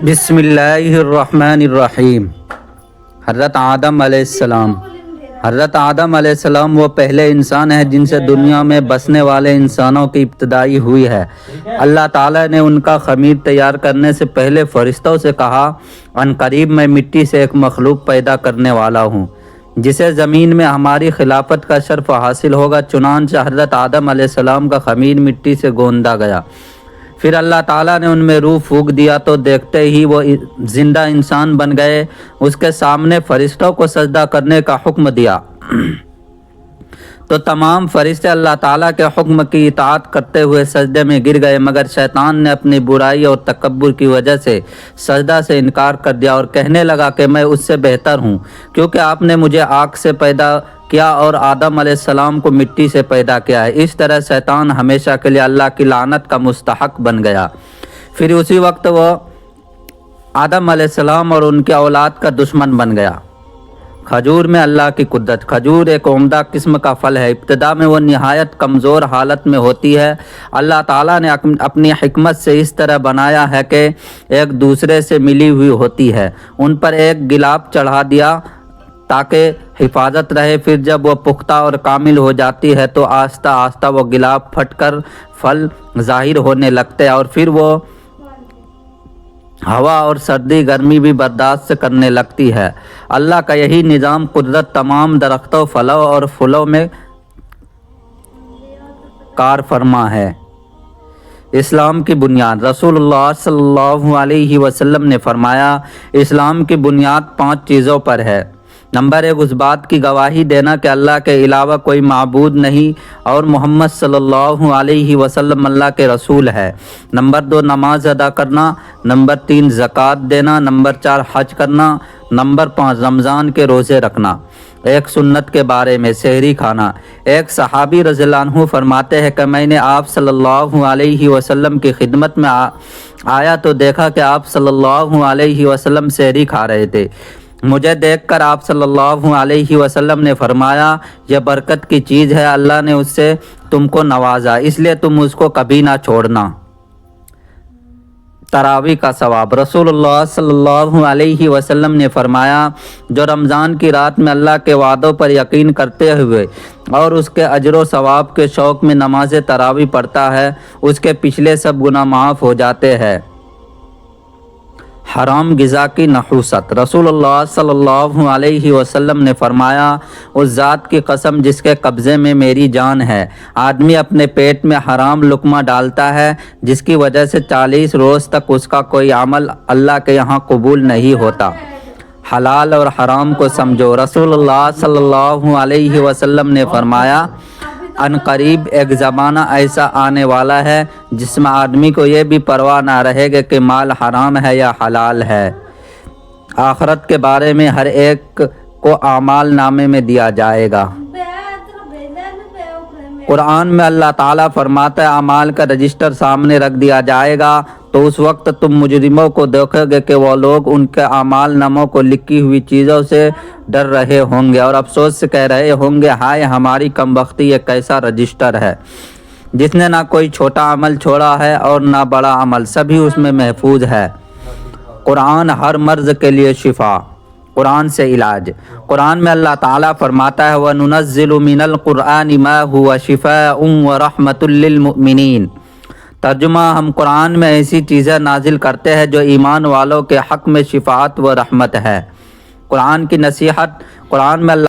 بسم اللہ الرحمن الرحیم۔ حضرت آدم علیہ السلام۔ حضرت آدم علیہ السلام وہ پہلے انسان ہیں جن سے دنیا میں بسنے والے انسانوں کی ابتدائی ہوئی ہے۔ اللہ تعالیٰ نے ان کا خمیر تیار کرنے سے پہلے فرشتوں سے کہا، ان قریب میں مٹی سے ایک مخلوق پیدا کرنے والا ہوں جسے زمین میں ہماری خلافت کا شرف حاصل ہوگا۔ چنانچہ حضرت آدم علیہ السلام کا خمیر مٹی سے گوندا گیا، پھر اللہ تعالیٰ نے ان میں روح پھونک دیا تو دیکھتے ہی وہ زندہ انسان بن گئے۔ اس کے سامنے فرشتوں کو سجدہ کرنے کا حکم دیا تو تمام فرشتے اللہ تعالیٰ کے حکم کی اطاعت کرتے ہوئے سجدے میں گر گئے، مگر شیطان نے اپنی برائی اور تکبر کی وجہ سے سجدہ سے انکار کر دیا اور کہنے لگا کہ میں اس سے بہتر ہوں، کیونکہ آپ نے مجھے آگ سے پیدا کیا اور آدم علیہ السلام کو مٹی سے پیدا کیا ہے۔ اس طرح شیطان ہمیشہ کے لیے اللہ کی لعنت کا مستحق بن گیا۔ پھر اسی وقت وہ آدم علیہ السلام اور ان کے اولاد کا دشمن بن گیا۔ کھجور میں اللہ کی قدرت۔ کھجور ایک عمدہ قسم کا پھل ہے۔ ابتدا میں وہ نہایت کمزور حالت میں ہوتی ہے۔ اللہ تعالیٰ نے اپنی حکمت سے اس طرح بنایا ہے کہ ایک دوسرے سے ملی ہوئی ہوتی ہے۔ ان پر ایک گلاب چڑھا دیا تاکہ حفاظت رہے، پھر جب وہ پختہ اور کامل ہو جاتی ہے تو آہستہ آہستہ وہ گلاب پھٹ کر پھل ظاہر ہونے لگتے ہیں اور پھر وہ ہوا اور سردی گرمی بھی برداشت کرنے لگتی ہے۔ اللہ کا یہی نظام قدرت تمام درختوں، پھلوں اور پھولوں میں کار فرما ہے۔ اسلام کی بنیاد۔ رسول اللہ صلی اللہ علیہ وسلم نے فرمایا، اسلام کی بنیاد 5 چیزوں پر ہے۔ نمبر 1، اس بات کی گواہی دینا کہ اللہ کے علاوہ کوئی معبود نہیں اور محمد صلی اللہ علیہ وسلم اللہ کے رسول ہے۔ نمبر 2، نماز ادا کرنا۔ نمبر 3، زکوٰۃ دینا۔ نمبر 4، حج کرنا۔ نمبر 5، رمضان کے روزے رکھنا۔ ایک سنت کے بارے میں، سحری کھانا۔ ایک صحابی رضی اللہ عنہ فرماتے ہیں کہ میں نے آپ صلی اللہ علیہ وسلم کی خدمت میں آیا تو دیکھا کہ آپ صلی اللہ علیہ وسلم سحری کھا رہے تھے۔ مجھے دیکھ کر آپ صلی اللہ علیہ وسلم نے فرمایا، یہ برکت کی چیز ہے، اللہ نے اس سے تم کو نوازا، اس لیے تم اس کو کبھی نہ چھوڑنا۔ تراویح کا ثواب۔ رسول اللہ صلی اللہ علیہ وسلم نے فرمایا، جو رمضان کی رات میں اللہ کے وعدوں پر یقین کرتے ہوئے اور اس کے اجر و ثواب کے شوق میں نماز تراویح پڑھتا ہے، اس کے پچھلے سب گناہ معاف ہو جاتے ہیں۔ حرام غذا کی نحوست۔ رسول اللہ صلی اللہ علیہ وسلم نے فرمایا، اس ذات کی قسم جس کے قبضے میں میری جان ہے، آدمی اپنے پیٹ میں حرام لقمہ ڈالتا ہے جس کی وجہ سے 40 روز تک اس کا کوئی عمل اللہ کے یہاں قبول نہیں ہوتا۔ حلال اور حرام کو سمجھو۔ رسول اللہ صلی اللہ علیہ وسلم نے فرمایا، ان قریب ایک زمانہ ایسا آنے والا ہے جس میں آدمی کو یہ بھی پرواہ نہ رہے گا کہ مال حرام ہے یا حلال ہے۔ آخرت کے بارے میں ہر ایک کو اعمال نامے میں دیا جائے گا۔ قرآن میں اللہ تعالیٰ فرماتا ہے، اعمال کا رجسٹر سامنے رکھ دیا جائے گا تو اس وقت تم مجرموں کو دیکھو گے کہ وہ لوگ ان کے اعمال ناموں کو لکھی ہوئی چیزوں سے ڈر رہے ہوں گے اور افسوس سے کہہ رہے ہوں گے، ہائے ہماری کم بختی، یہ کیسا رجسٹر ہے جس نے نہ کوئی چھوٹا عمل چھوڑا ہے اور نہ بڑا عمل، سبھی اس میں محفوظ ہے۔ قرآن ہر مرض کے لیے شفا۔ قرآن سے علاج۔ قرآن میں اللہ تعالیٰ فرماتا ہے، وَنُنَزِّلُ مِنَ الْقُرْآنِ مَا هُوَ شِفَاءٌ وَرَحْمَةٌ لِّلْمُؤْمِنِينَ۔ ترجمہ، ہم قرآن میں ایسی چیزیں نازل کرتے ہیں جو ایمان والوں کے حق میں شفاعت و رحمت ہے۔ قرآن کی نصیحت۔ قرآن میں اللہ